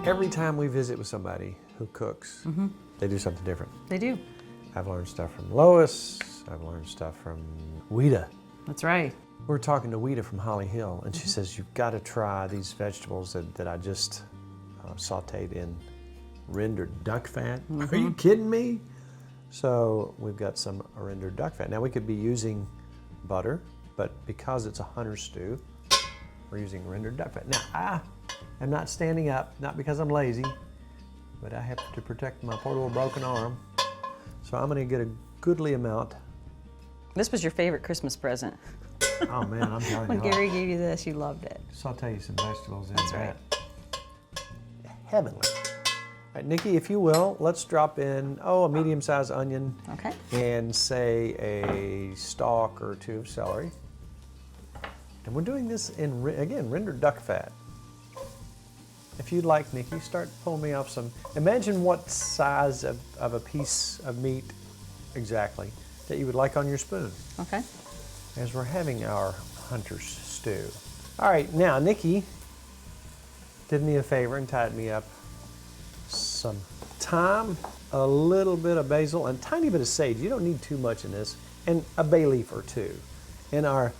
Every time we visit with somebody who cooks, they do something different. They do. I've learned stuff from Lois. I've learned stuff from Weta. That's right. We were talking to Weta from Holly Hill, and she says, you've got to try these vegetables that I just sauteed in rendered duck fat. Are you kidding me? So we've got some rendered duck fat. Now we could be using butter, but because it's a hunter stew, we're using rendered duck fat. Now I am not standing up, not because I'm lazy, but I have to protect my poor little broken arm. So I'm gonna get a goodly amount. This was your favorite Christmas present. Oh man, I'm telling you. When Gary gave you this, you loved it. Saute you some vegetables in That's that. right. Heavenly. All right, Nikki, if you will, let's drop in, a medium-sized onion. Okay. And say a stalk or two of celery. And we're doing this in, again, rendered duck fat. If you'd like, Nikki, start pulling me off some. Imagine what size of a piece of meat exactly that you would like on your spoon. Okay. As we're having our hunter's stew. All right, now Nikki did me a favor and tied me up some thyme, a little bit of basil, and a tiny bit of sage. You don't need too much in this, and a bay leaf or two. In our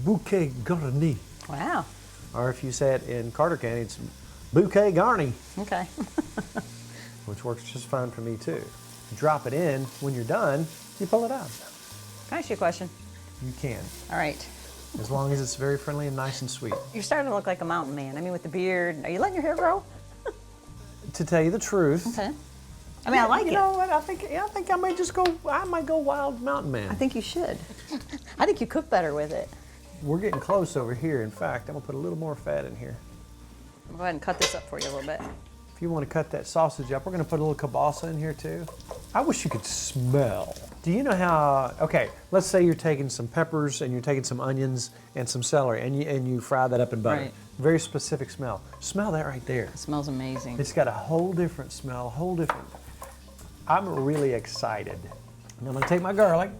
bouquet garni. Wow. Or if you say it in Carter County, it's bouquet garni, Okay. which works just fine for me too. Drop it in. When you're done, you pull it out. Can I ask you a question? You can, All right. as long as it's very friendly and nice and sweet. You're starting to look like a mountain man. I mean, with the beard. Are you letting your hair grow? To tell you the truth, Okay. I mean, I like you it. know what? I think I might go wild mountain man. I think you should. I think you cook better with it. We're getting close over here. In fact, I'm gonna put a little more fat in here. I'll go ahead and cut this up for you a little bit. If you want to cut that sausage up, we're gonna put a little kielbasa in here too. I wish you could smell. Do you know how, okay, let's say you're taking some peppers and you're taking some onions and some celery and you fry that up in butter. Right. Very specific smell. Smell that right there. It smells amazing. It's got a whole different smell, a whole different. I'm really excited. And I'm gonna take my garlic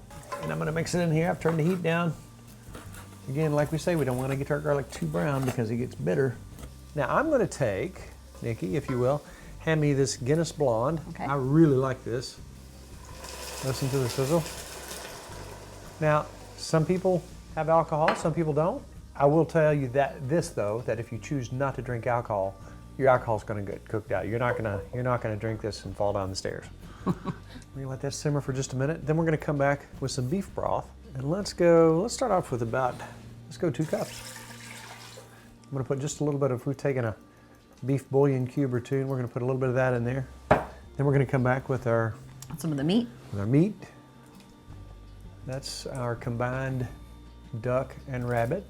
and I'm gonna mix it in here. I've turned the heat down. Again, like we say, we don't wanna get our garlic too brown because it gets bitter. Now I'm gonna take, Nikki, if you will, hand me this Guinness Blonde. Okay. I really like this. Listen to the sizzle. Now, some people have alcohol, some people don't. I will tell you that that if you choose not to drink alcohol, your alcohol's going to get cooked out. You're not going to drink this and fall down the stairs. We're going to let that simmer for just a minute. Then we're going to come back with some beef broth. And let's start off with let's go 2 cups. I'm going to put just a little bit of, we've taken a beef bouillon cube or 2, and we're going to put a little bit of that in there. Then we're going to come back with Some of the meat. meat. That's our combined duck and rabbit.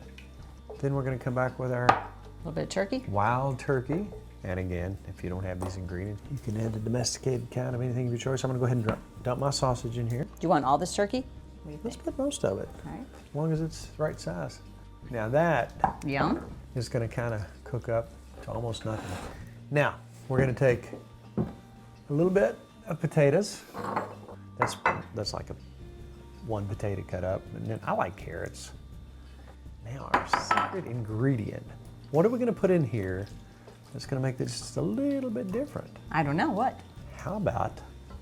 Then we're going to come back with our A little bit of turkey. wild turkey. And again, if you don't have these ingredients, you can add the domesticated kind of anything of your choice. I'm going to go ahead and dump my sausage in here. Do you want all this turkey? What do you Let's think? put most of it, All right. as long as it's the right size. Now that Yum. is going to kind of cook up to almost nothing. Now, we're going to take a little bit of potatoes. That's like one potato cut up. And then I like carrots. Now our secret ingredient. What are we going to put in here that's going to make this just a little bit different? I don't know. What? How about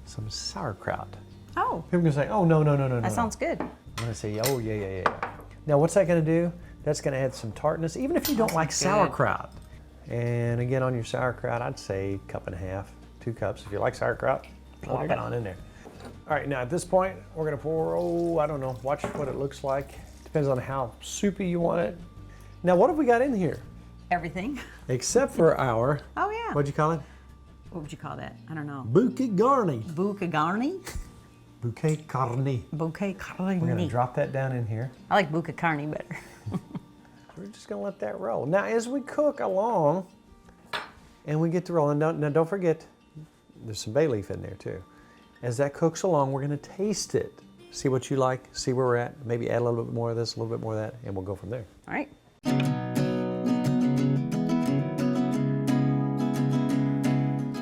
some sauerkraut? Oh, People are going to say, oh, no. that sounds good. I'm going to say, oh, yeah. Now, what's that going to do? That's going to add some tartness, even if you don't like sounds good. sauerkraut. And again, on your sauerkraut, I'd say 1.5 cups, 2 cups. If you like sauerkraut, plop it on in there. All right, now at this point, we're going to pour, I don't know, watch what it looks like. Depends on how soupy you want it. Now, what have we got in here? Everything. Except for our, Oh, yeah. what'd you call it? What would you call that? I don't know. Bouquet garni. Bouquet garni? Bouquet garni. Bouquet We're going to garni. drop that down in here. I like bouquet carni better. We're just gonna let that roll. Now, as we cook along and we get to rolling, don't forget, there's some bay leaf in there too. As that cooks along, we're gonna taste it. See what you like, see where we're at, maybe add a little bit more of this, a little bit more of that, and we'll go from there. All right.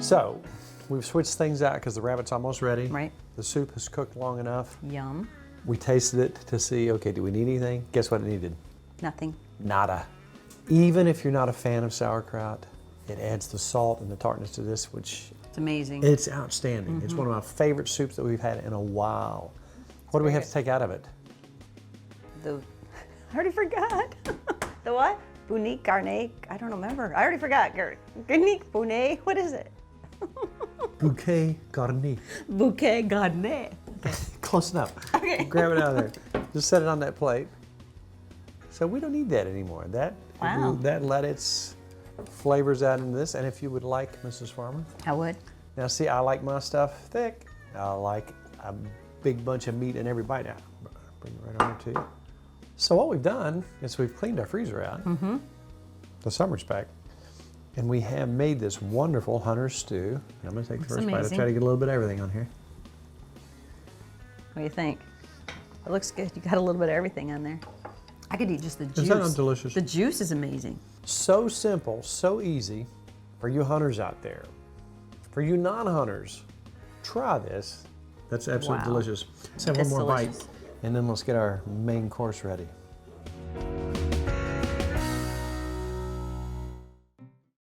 So, we've switched things out because the rabbit's almost ready. Right. The soup has cooked long enough. Yum. We tasted it to see, okay, do we need anything? Guess what it needed? Nothing. Nada. Even if you're not a fan of sauerkraut, It adds the salt and the tartness to this, which It's amazing. it's outstanding. It's one of my favorite soups that we've had in a while. What do we have to take out of it? I already forgot. The what? Bouillon garnet. I don't remember. I already forgot. Garnic bouillon. What is it? Bouquet garni. Bouquet garnet. Close enough. Okay. Grab it out of there. Just set it on that plate. So we don't need that anymore. Wow. That let its flavors out into this. And if you would like, Mrs. Farmer. I would. Now see, I like my stuff thick. I like a big bunch of meat in every bite. Now, bring it right over to you. So what we've done is we've cleaned our freezer out, the summer's pack, and we have made this wonderful hunter's stew. And I'm going to take the first bite. I'll try to get a little bit of everything on here. What do you think? It looks good. You got a little bit of everything on there. I could eat just the juice. Is that not delicious? The juice is amazing. So simple, so easy for you hunters out there. For you non-hunters, try this. That's absolutely delicious. Let's have one more bite, and then let's get our main course ready.